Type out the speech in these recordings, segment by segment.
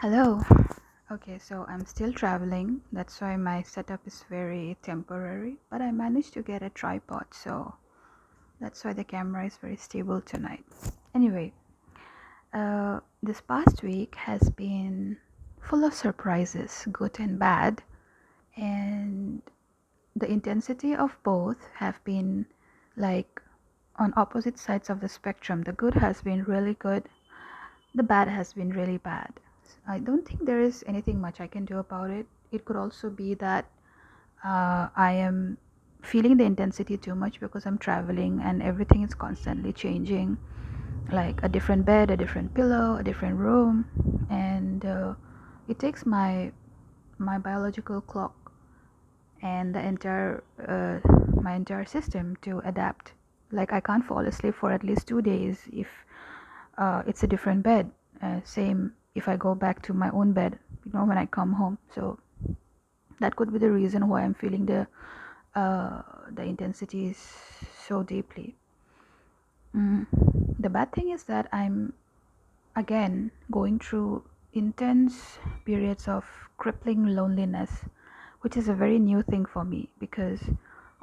Hello. Okay, so I'm still traveling. That's why my setup is very temporary, but I managed to get a tripod, so that's why the camera is very stable tonight. Anyway, this past week has been full of surprises, good and bad, and the intensity of both have been like on opposite sides of the spectrum. The good has been really good, the bad has been really bad. I don't think there is anything much I can do about it. It could also be that I am feeling the intensity too much because I'm traveling and everything is constantly changing, like a different bed, a different pillow, a different room, and it takes my biological clock and the entire my entire system to adapt. Like I can't fall asleep for at least 2 days if it's a different bed. Same if I go back to my own bed, when I come home. So that could be the reason why I'm feeling the intensity so deeply. Mm. The bad thing is that I'm again going through intense periods of crippling loneliness, which is a very new thing for me because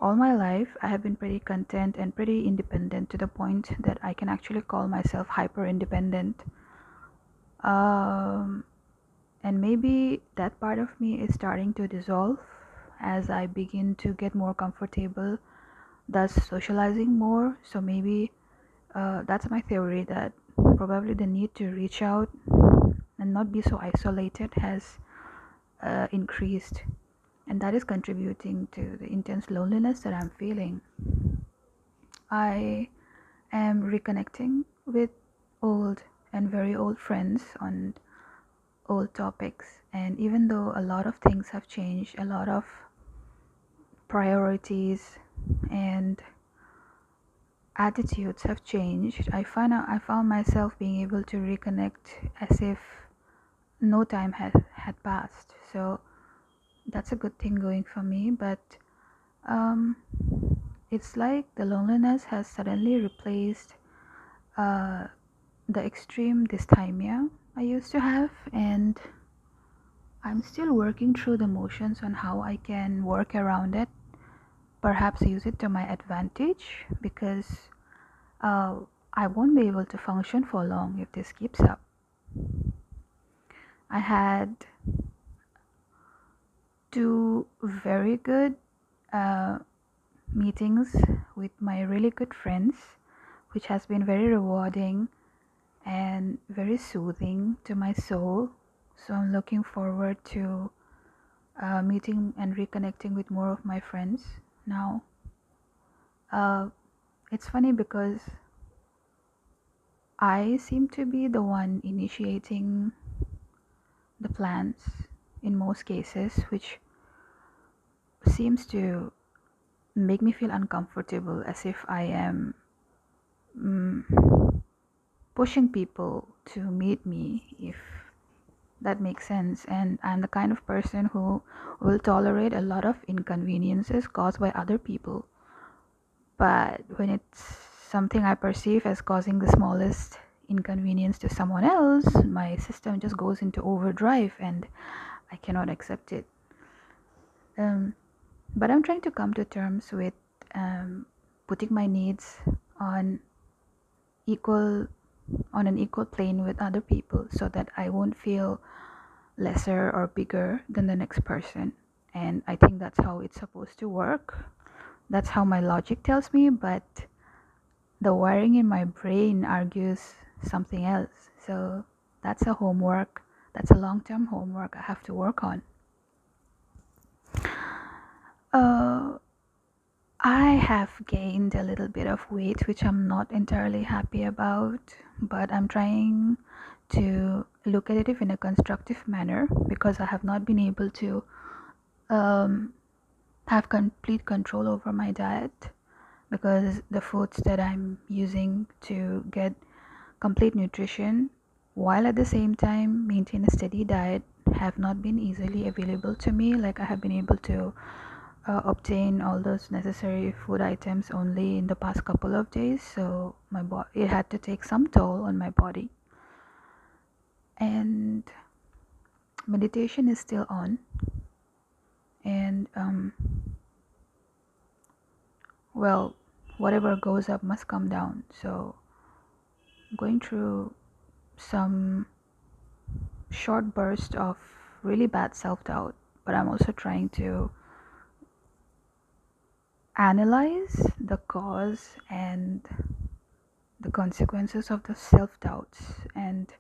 all my life I have been pretty content and pretty independent to the point that I can actually call myself hyper independent. Um, and maybe that part of me is starting to dissolve as I begin to get more comfortable, thus socializing more. So maybe that's my theory that probably the need to reach out and not be so isolated has increased, and that is contributing to the intense loneliness that I'm feeling. I am reconnecting with old and very old friends on old topics, and even though a lot of things have changed, a lot of priorities and attitudes have changed, I found myself being able to reconnect as if no time had passed. So that's a good thing going for me, but um, it's like the loneliness has suddenly replaced uh, the extreme dysthymia I used to have, and I'm still working through the motions on how I can work around it, perhaps use it to my advantage, because uh, I won't be able to function for long if this keeps up. I had two very good uh, meetings with my really good friends, which has been very rewarding and very soothing to my soul. So I'm looking forward to meeting and reconnecting with more of my friends now. Uh, it's funny because I seem to be the one initiating the plans in most cases, which seems to make me feel uncomfortable as if I am mm, pushing people to meet me, if that makes sense. And I'm the kind of person who will tolerate a lot of inconveniences caused by other people. But when it's something I perceive as causing the smallest inconvenience to someone else, my system just goes into overdrive and I cannot accept it. Um, but I'm trying to come to terms with putting my needs on equal on an equal plane with other people so that I won't feel lesser or bigger than the next person. And I think that's how it's supposed to work. That's how my logic tells me, but the wiring in my brain argues something else. So that's a homework. That's a long term homework I have to work on. Uh, I have gained a little bit of weight, which I'm not entirely happy about, but I'm trying to look at it in a constructive manner because I have not been able to um, have complete control over my diet because the foods that I'm using to get complete nutrition while at the same time maintain a steady diet have not been easily available to me. Like I have been able to obtain all those necessary food items only in the past couple of days, so it had to take some toll on my body. And meditation is still on, and well, whatever goes up must come down. So I'm going through some short burst of really bad self-doubt, but I'm also trying to analyze the cause and the consequences of the self-doubts, and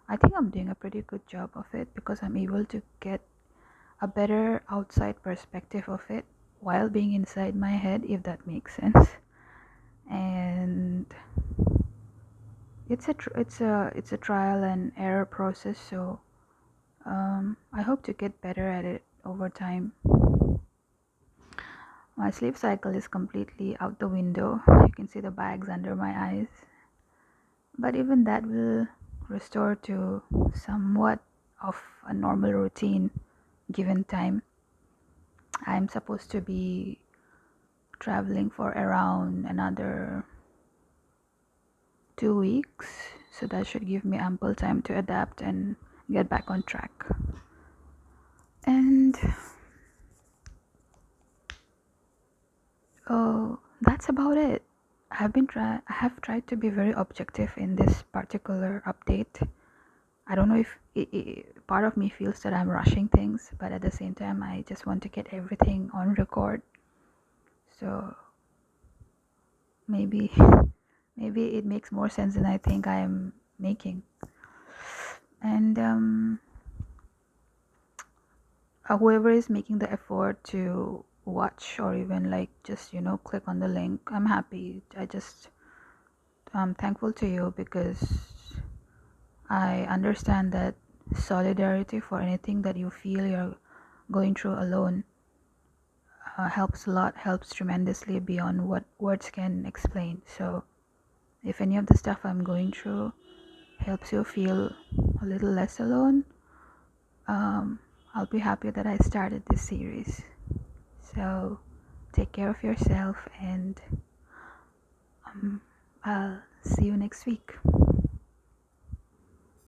I think I'm doing a pretty good job of it because I'm able to get a better outside perspective of it while being inside my head, if that makes sense. And it's a trial and error process, so I hope to get better at it over time. My sleep cycle is completely out the window. You can see the bags under my eyes, but even that will restore to somewhat of a normal routine given time. I'm supposed to be traveling for around another 2 weeks, so that should give me ample time to adapt and get back on track. And that's about it. I have tried to be very objective in this particular update. I don't know if part of me feels that I'm rushing things, but at the same time, I just want to get everything on record. So maybe maybe it makes more sense than I think I am making. And whoever is making the effort to watch or even like just click on the link, I'm happy. I'm thankful to you because I understand that solidarity for anything that you feel you're going through alone helps a lot, helps tremendously beyond what words can explain. So if any of the stuff I'm going through helps you feel a little less alone, I'll be happy that I started this series. So take care of yourself, and I'll see you next week.